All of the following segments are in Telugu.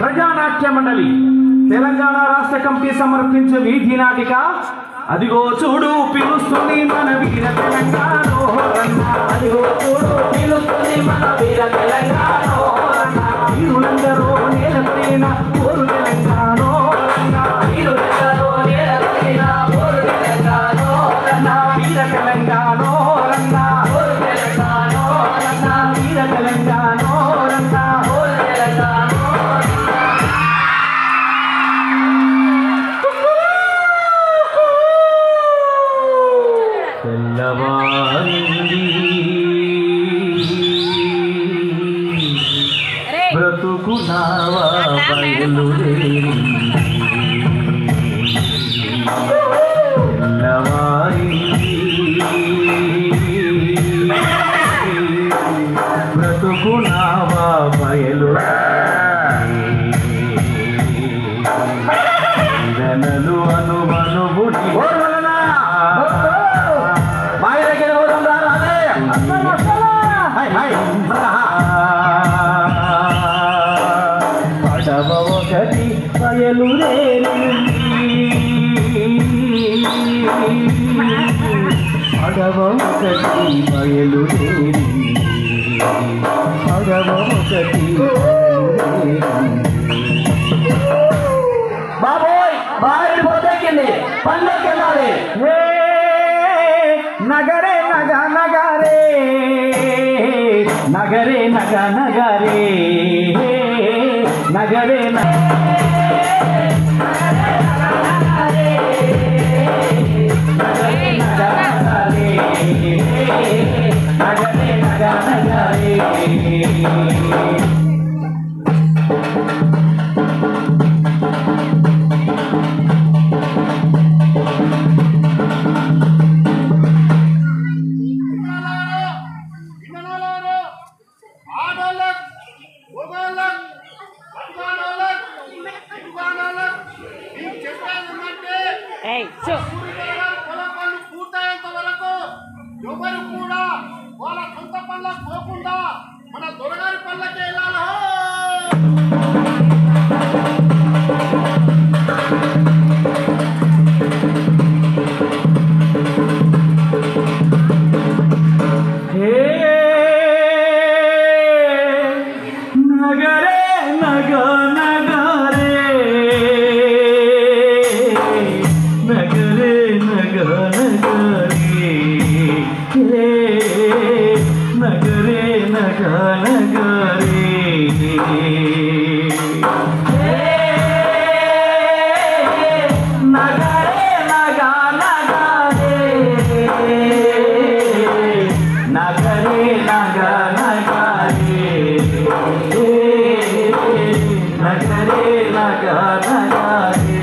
ప్రజానాట్య మండలి తెలంగాణ రాష్ట్ర కమిటీ సమర్పించే వీధి నాటిక అదిగో చూడు పిలుస్తుంది మన వీర తెలంగాణ. అదిగో చూడు పిలుస్తుంది మన వీర తెలంగాణ. వీరులందరూ నేలపైన ఓరు తెలంగాణ. వీరులందరూ నేలపైన ఓరు తెలంగాణ. వీర తెలంగాణ రన్నా ఓరు తెలంగాణ. వీర తెలంగాణ రన్నా ఓరు తెలంగాణ. తెల్లవారింది బ్రతుకు నావా బయలుదేరింది. తెల్లవారింది బ్రతుకు నావా బయలుదేనలు అనుమనుబుడి పడవ ఒకటి బయలుదేరింది. పడవ ఒకటి బయలుదేరింది. పడవ ఒకటి బాబోయ్ బాయ్ పోతేకింది పల్లెకి వెళ్ళాలి. నగరే నగ నగరే నగరే నగ నగరే నగరే పూర్తయ్యేంత వరకు ఎవరు కూడా వాళ్ళ సొంత పనులకు పోకుండా మన దొరగారి పనులకి వెళ్ళాలి. నగరే నగ నగరే నగరే నగ నగరే నగరే నగ నగరే నగరే నగ నగరే నగరే నగ నగరే నగరే నగ నగరే.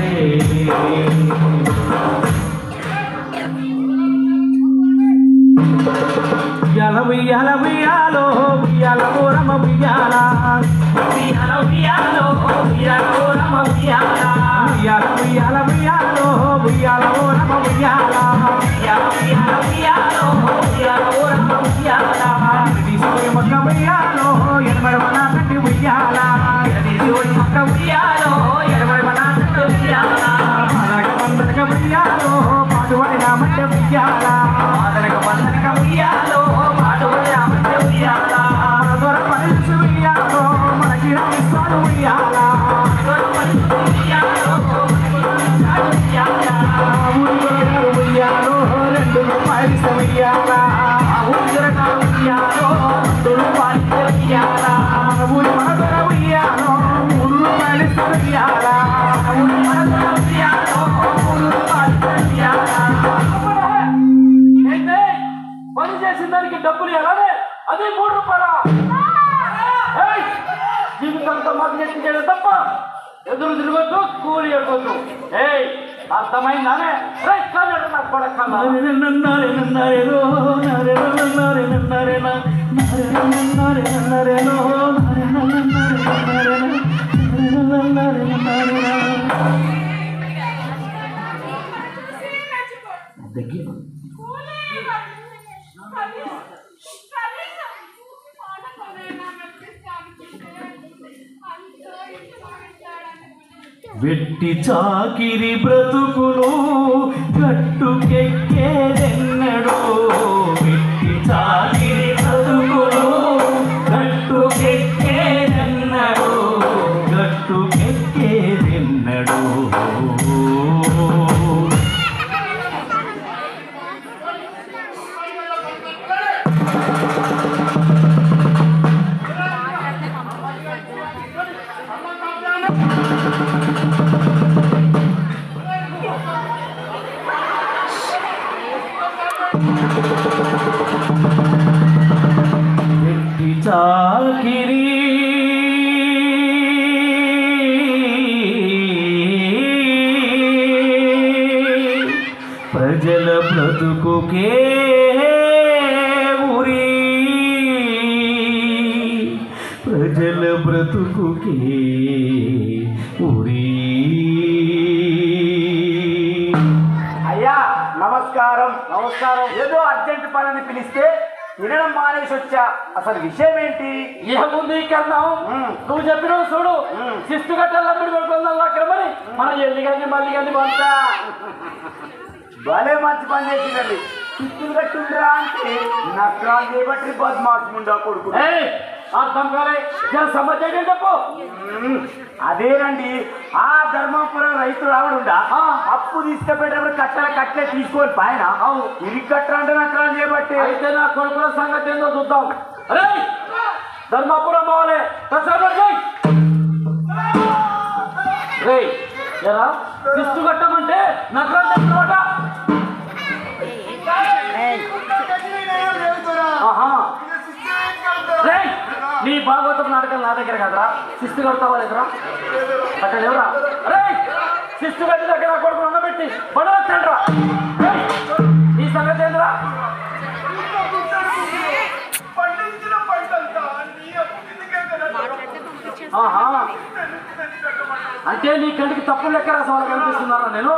ఉయ్యాల ఉయ్యాలో ఉయ్యాల ఓరమ ఉయ్యాల ఉయ్యాల ఉయ్యాలో ఉయ్యాల ఓరమ ఉయ్యాల ఉయ్యాల ఉయ్యాల ఉయ్యాలో ఉయ్యాల ఓరమ ఉయ్యాల ఉయ్యాల ఉయ్యాల ఉయ్యాలో ఉయ్యాల ఓరమ ఉయ్యాల తీసుకుని మొక్క ఉయ్యాలో ఎనమడ మన కట్టి ఉయ్యాల తీసుకుని మొక్క ఉయ్యాలో ఎనమడ మన కట్టి ఉయ్యాల మనక పందక ఉయ్యాలో పాటుబడి రామంటే ఉయ్యాల మనక పందక ఉయ్యాలో పాటుబడి రామంటే ఉయ్యాల మన దొర పరిచి ఉయ్యాలో మనకి ఇస్తాడు ఉయ్యాల ఉయ్యాలో 2 రూపాయలు ఉయ్యాల ఉయ్యాలో 2 రూపాయలు ఉయ్యాల ఊరి మన దొర ఉయ్యాలో 3 రూపాయలు ఉయ్యాల ఊరి మన దొర ఉయ్యాలో 3 రూపాయలు ఉయ్యాల. పని చేసిన దానికి డబ్బులు ఎలానే అది 3 రూపాయల జీవితంతో మాకు చేయడం తప్ప ఎదురు తిరగొద్దు కూలి ఎడవద్దు. అర్థమైందానే వెట్టి చాకిరి బ్రతుకులు గట్టుకెక్కేదెన్నడో వెట్టి చాకిరి బ్రతుకులు గట్టుకెక్కేదెన్నడో గట్టుకెక్కేదెన్నడో వెట్టి చాకిరి ప్రజల బ్రతుకుకే ఉరి ప్రజల బ్రతుకుకే ఉరి. అయ్యా నమస్కారం. నమస్కారం. ఏదో అర్జెంట్ పని పిలిస్తే వినడం మానేసి వచ్చా. అసలు విషయం ఏంటి? ఏముంది కన్నా నువ్వు చెప్పినావు చూడు శిస్తు కట్టాలప్పుడు పెట్టుకుందాం అక్కడమని మన ఎల్లి కానీ మళ్ళీ కానీ పంతా భలే మంచి పని చేసినది. శిస్తులు కట్టుందిరా అంటే నక్కరాలు చేయబట్టి బద్మాసు ముండా కొడుకు. అర్థం కాలే సమస్య చెప్పు. అదేనండి ఆ ధర్మాపురం రైతులు రావడుండా అప్పు తీసుకుపోయేటప్పుడు కట్టలే తీసుకొని పైన ఇది కట్టరంటే నక్కరాలు చేయబట్టి. అయితే నా కొడుకుల సంగతి ఏందో చూద్దాం. అరే ధర్మాపురం పోవాలి రే ఎలా శిస్తు కట్టమంటే నక్కరాలు తెచ్చుకోట. నీ భాగవతం నాటకాలు నా దగ్గర కదరా. శిస్తు కడతావా లేదురా అక్కడ ఎవరా? అరే శిస్తు కట్టి దగ్గర కొడుకు ఉండబెట్టి పడవచ్చండ్రా. ఈ సంగతి ఏంద్రా? అంటే నీ కంటికి తప్పులు లెక్క రాసవాళ్ళు కనిపిస్తున్నారా నేను?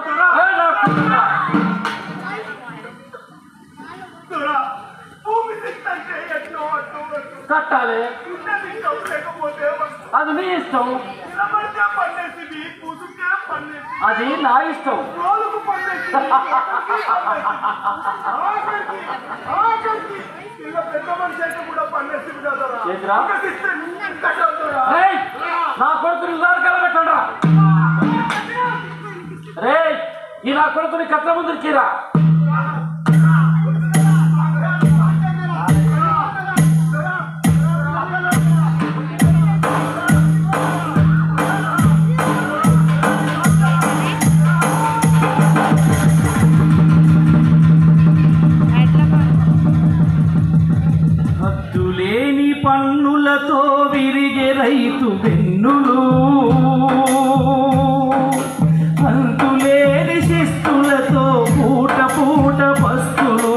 కట్టాలి అది నీ ఇష్టం. అది నా ఇష్టం. నా కొడుకుని కలబెట్టండి రా. రే ఈ నా కొడుకుని కట్ల ముందు చీరా. హద్దులేని పన్నులతో విరిగే రైతు వెన్నులు అంతులేని శిస్తులతో పూట పూట పస్తులు.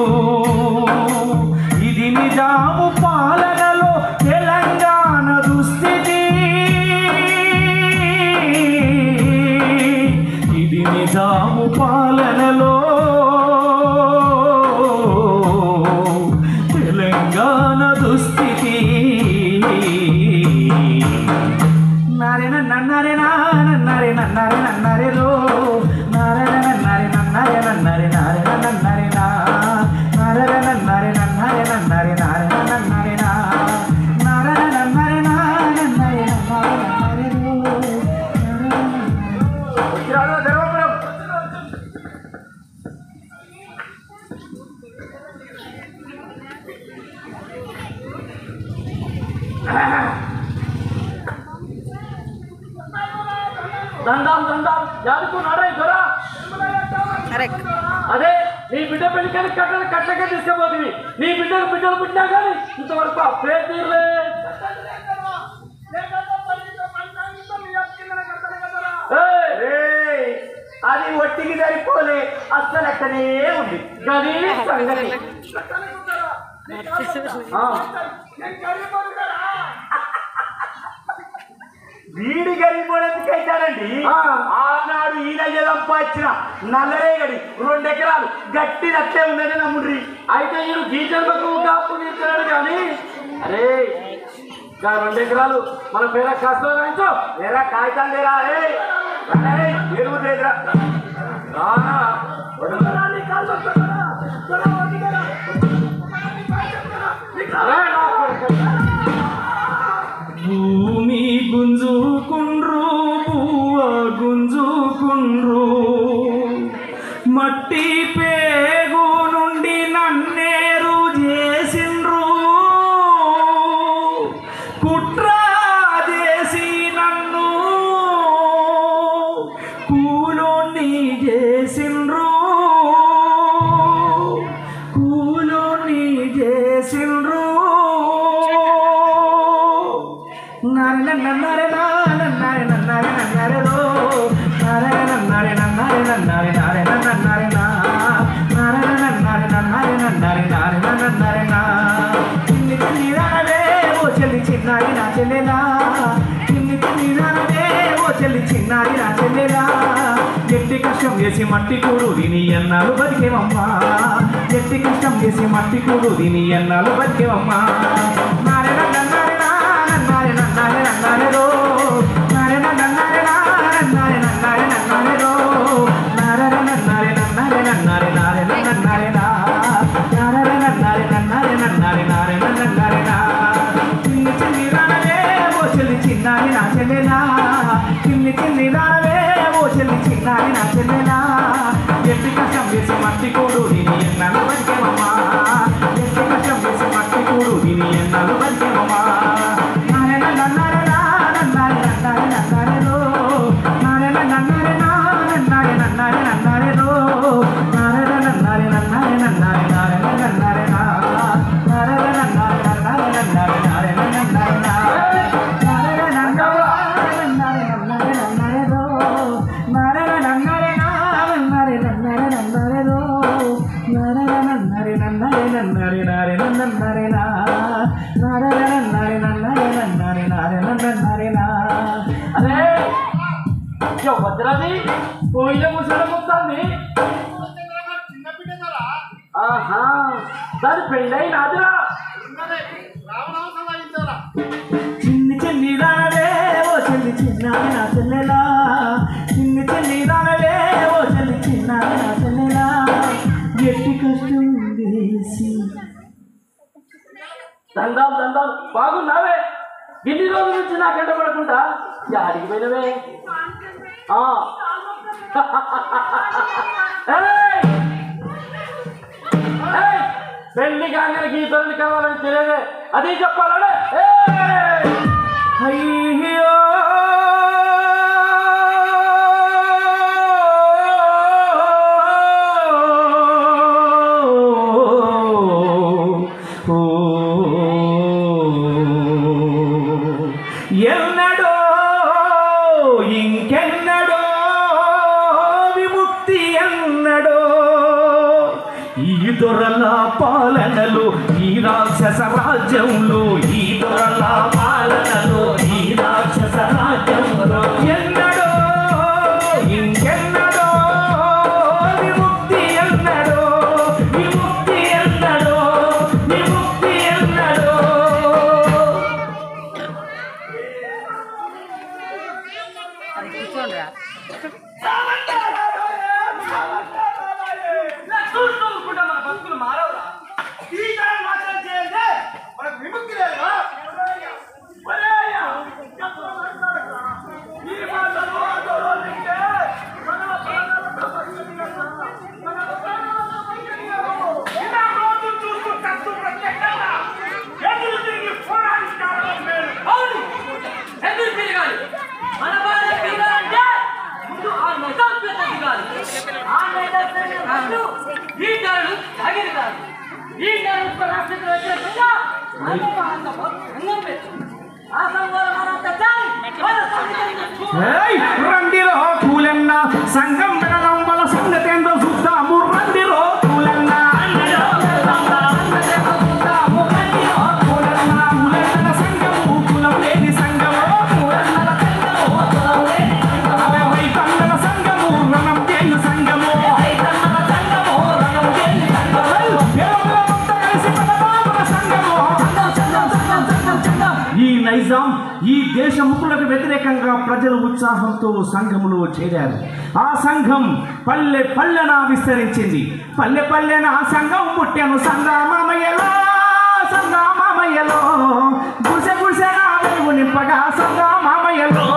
ఇది నిజాము పాలనలో తెలంగాణ దుస్థితి. ఇది నిజాము పాలనలో తెలంగాణ దుస్థితి. నరే నన్నరే నన్నరే నన్నరే నన్నరే రో నరే నన్నరే నన్నరే నన్నరే నరే నన్నరే నా నరే నన్నరే నన్నరే నన్నరే నరే నన్నరే నా నరే నన్నరే నన్నరే నన్నరే రో. ధర్మపురం దండం దండం యాదుకు నడే దొరా. అదే నీ బిడ్డ పెళ్లికని కట్టలకే తీసుకుపోతుంది. నీ బిడ్డలు పుట్టినా కానీ ఇంతవరకు అప్పుడే తీరలే. అది ఒట్టికి సరిపోలే అస్సలు అక్కడే ఉంది గది సంగతి వీడి గరిపోవడానికి అవుతాడండి ఆనాడు ఈయన సంపాదించిన నల్లరేగడి 2 ఎకరాలు గట్టి నట్లే ఉందని నమ్ముడ్రి అయితే ఈయన గీజర్లకు కాపు తీర్చాడు కానీ అరే 2 ఎకరాలు మన పేర కాస్త కాయించో వేరా కాగితాలు లేరా ఎరువు లేదురా భూమి గుంజుకుండ్రు పువ్వ గుంజుకుండ్రు మట్టి పేగు నుండి నన్నేరు చేసిండ్రు కుట్ర చేసి నన్ను కూలోని చేసిండ్రు కూలోని చేసిండ్రు చిన్నారి నా చెల్లెలా ఓ చెల్లి చిన్నారి నా చెల్లెలా ఎట్టి కష్టం చేసి మట్టి కూడు దీని ఎన్నాళ్ళు బతికేవమ్మా ఎట్టి కష్టం చేసి మట్టి కూడు దీని ఎన్నాళ్ళు బతికేవమ్మా నారే నన్నారే నన్నారే నన్నారే నన్నారే రో నారే నన్నారే నన్నారే నన్నారే నన్నారే రో నారే నన్నారే నన్నారే నన్నారే నారే నన్నారే నా నారే నన్నారే నన్నారే నన్నారే నారే నన్నారే నా చిన్ని చిన్ని రానవే ఓ చెల్లి చిన్నారి నా చెల్లెలా చిన్ని చిన్ని రానవే ఓ చెల్లి చిన్నారి నా చెల్లెలా ఎట్టి కష్టం చేసి మట్టి కూడు దీని ఎన్నాళ్ళు బతికేవమ్మా ఎట్టి కష్టం చేసి మట్టి కూడు దీని ఎన్నాళ్ళు బతికేవమ్మా నారే నన్నారే నన్నారే నన్నారే నన్నారే రో నారే నన్నారే నన్నారే నన్నారే నన్నారే రో నారే నన్నారే నన్నారే నన్నారే నారే నన్నారే నా నారే నన్నారే నన్నారే నన్నారే నారే నన్నారే నా నారే నన్నారే నన్నారే నన్నారే రో నారే నన్నారే నన్నారే నన్నారే నన్నారే రో నారే నన్నారే నన్నారే నన్నారే నారే నన్నారే నా నారే నన్నారే నన్నారే నన్నారే నారే నన్నారే నా అరే వద్దురాది పోయిన ముసలి ముత్తాన్ని చిన్న బిడ్డ కదా ఆహా దాని పెళ్ళై నాదిరా రావణావసరం అయిందరా చిన్ని చిన్ని దానవే ఓ చెల్లి చిన్నారి నా చెల్లెలా చిన్ని చిన్ని దానవే ఓ చెల్లి చిన్నారి నా చెల్లెలా ఎట్టి కష్టం వేసి దందాం దందాం బాగున్నావే ఇన్ని రోజుల నుంచి నాకు ఎంట పడకుండా యాడికి పోయినవే పెళ్లి కాగానే గీతలని కావాలని తెలియదే అది చెప్పాలనే అయ్యో ఎన్నడో ఇంకెన్నడో విముక్తి ఎన్నడో ఈ దొరల పాలనలు ఈ రాక్షస రాజ్యంలో ఈ దొరల పాలనలో ఈ రాక్షస రాజ్యంలో ఎన్నడో ఇంకెన్నడో విముక్తి ఎన్నడో విముక్తి ఎన్నడో విముక్తి ఎన్నడో రండిలో కూలన్న సంఘం దేశముఖులకు వ్యతిరేకంగా ప్రజలు ఉత్సాహంతో సంఘములో చేరారు. ఆ సంఘం పల్లె పల్లెన విస్తరించింది. పల్లె పల్లెన ఆ సంఘం పుట్టాను. సంగమామయ్యలో సంగమామయ్యలో గుసె గుసెన వెలుగు నింపగా సంగమామయ్యలో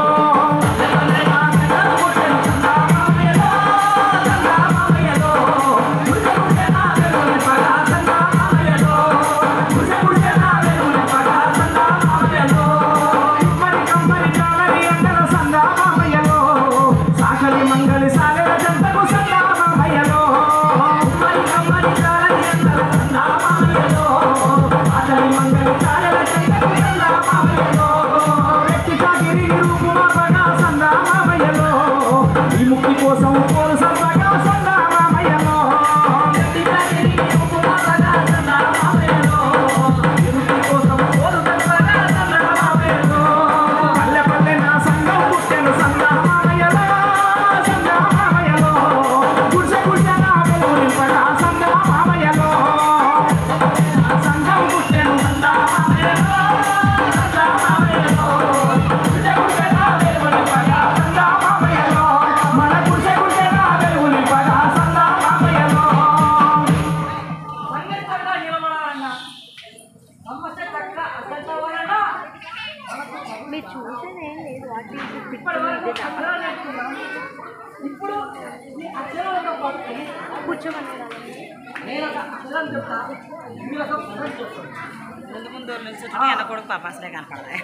ముందు ముందు నుంచి ఎన్న కొడుకు పాప అసలే కనపడతాయి.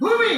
భూమి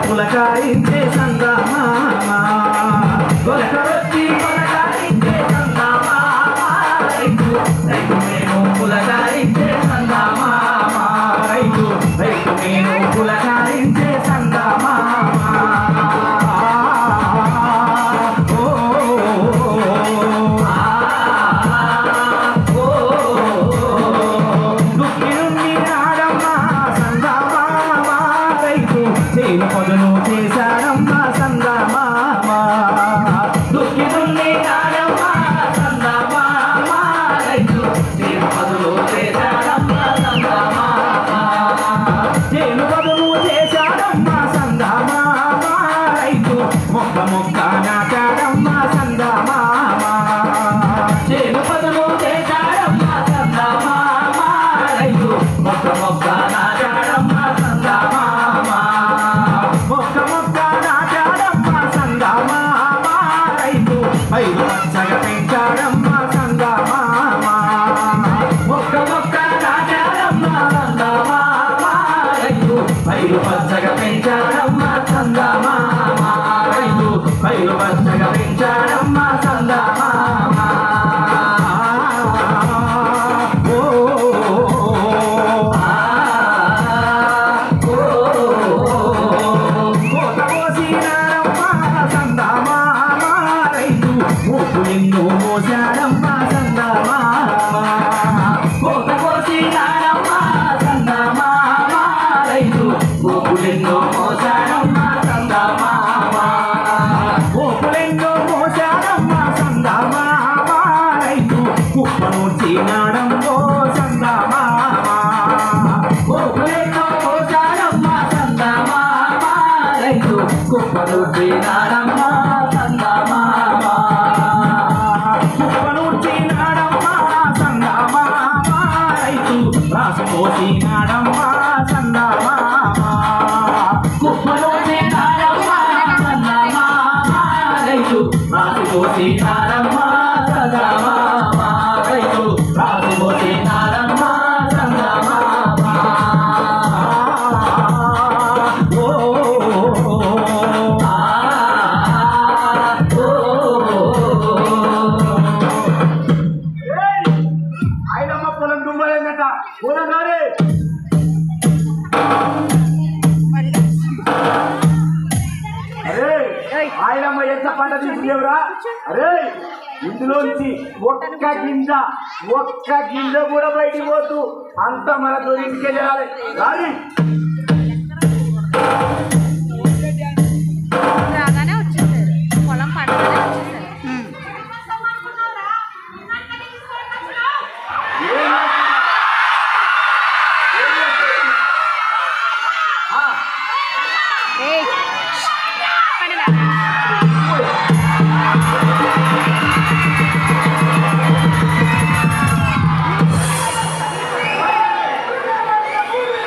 పులకాయించే మోసాడమ్మ సందమామ కోత కోసినాడమ్మ సందమామ రైతు కోపులెన్నో మోసాడమ్మ సందమామ కోపులెన్నో మోసాడమ్మ సందమామ రైతు కుప్పను చీనాడమ్మో సందమామ కోపులెన్నో మోసాడమ్మ సందమామ రైతు కుప్పను చీనాడమ్మ సందమామ కుప్పను చీనాడమ్మ సందమామ రైతు రాసుకోసినాడమ్మ సందమామ కుప్పను చీనాడమ్మ సందమామ రైతు రాసుకోసినాడమ్మ సందమామ రైతు రాసుకోసినాడమ్మ సందమామ ఓ ఆయనమ్మ పొలం దుమ్మలేదట పొలం గారే అరే ఆయనమ్మ ఎంత పంట తీసుకునేవరా అరే ఇందులోంచి ఒక్క గింజ కూడా బయటికి పోతూ అంతా మన దొరింటికే చేయాలి రాని రాగానే వచ్చేసారు పొలం పంటగానే వచ్చేసారు ఏయ్, ఆపండి నాన్న.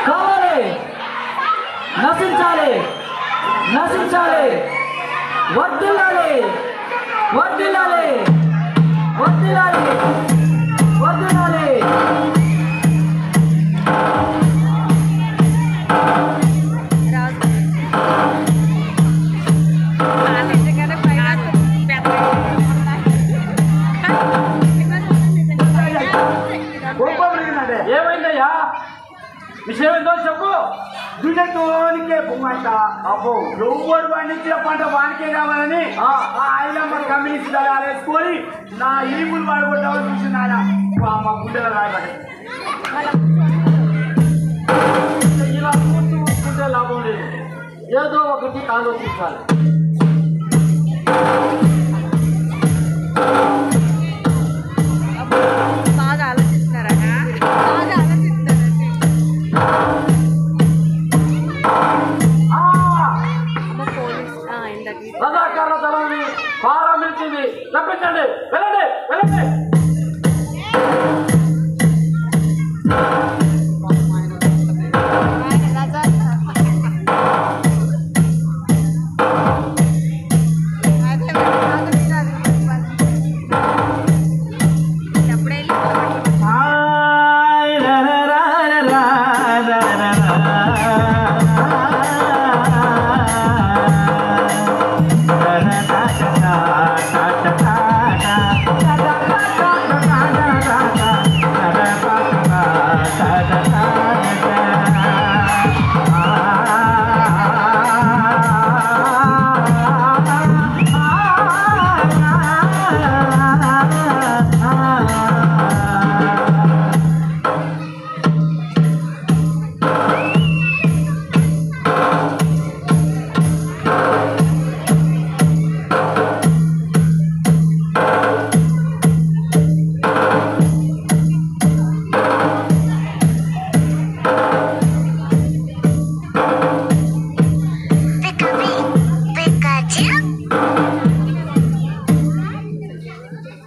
కావాలి నశించాలి నశించాలి వర్ధిల్లాలి వర్ధిల్లాలి వర్ధిల్లాలి వర్ధిల్లాలి రాజు వాళ్ళ నిజంగానే పైన పెద్ద కోపం లేదంటే ఏమైందయ్యా విషయం ఏంటో చెప్పు దున్నతోనికే పొమ్మంట అబ్బో ఎవ్వడు పండించిన పంట వానికే కావాలని ఆయనమ్మ కమ్యూనిస్ట్ దళాలు వేసుకొని నా ఈములు పడగొట్టామని చూసింది ఆయన మా గుండెల రాయబడి ఇలా కూర్చుంటే లాభం లేదు ఏదో ఒకటి ఆలోచించాలి బాగా ఆలోచిస్తున్నారా బాగా ఆలోచిస్తున్నారండి అమ్మ పోలీస్ ఇందాక రజాకారుల దళాన్ని ప్రారంభించింది తప్పించండి వెళ్ళండి వెళ్ళండి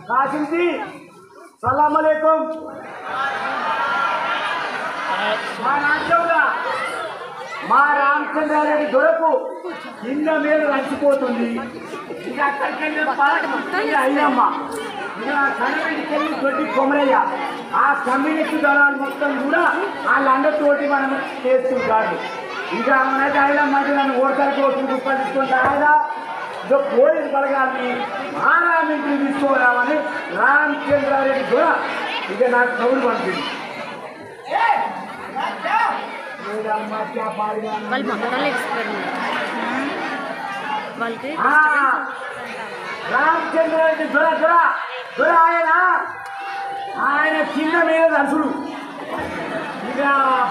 కాసింది సలాం అలైకుం మా రాజ్యంలో మా రామచంద్రారెడ్డి దొరకు కింద మీద రంచిపోతుంది ఇక అక్కడికి అయ్యమ్మ ఇక కన్నడికెళ్ళి దొడ్డి కొమరయ్య ఆ కమ్యూనిస్ట్ దళాలు మొత్తం కూడా వాళ్ళందరితోటి మనం చేస్తుంటారు ఇక మనకి అయ్యమ్మ నన్ను ఓడతలకు వచ్చి తీసుకుంటా ఆయన ఇక పోలీసు బలగాన్ని మహారామింటిని తీసుకోరామని రామచంద్రారెడ్డి కూడా ఇక నాకు కౌరు పంపింది వాళ్ళు మొత్తాలు ఎక్స్పెరిమెంట్ వాళ్ళకి రామచంద్రుడి దొర దొర దొర ఆయన కింద మీద దర్శుడు ఇక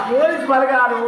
పోలీస్ బలగాలు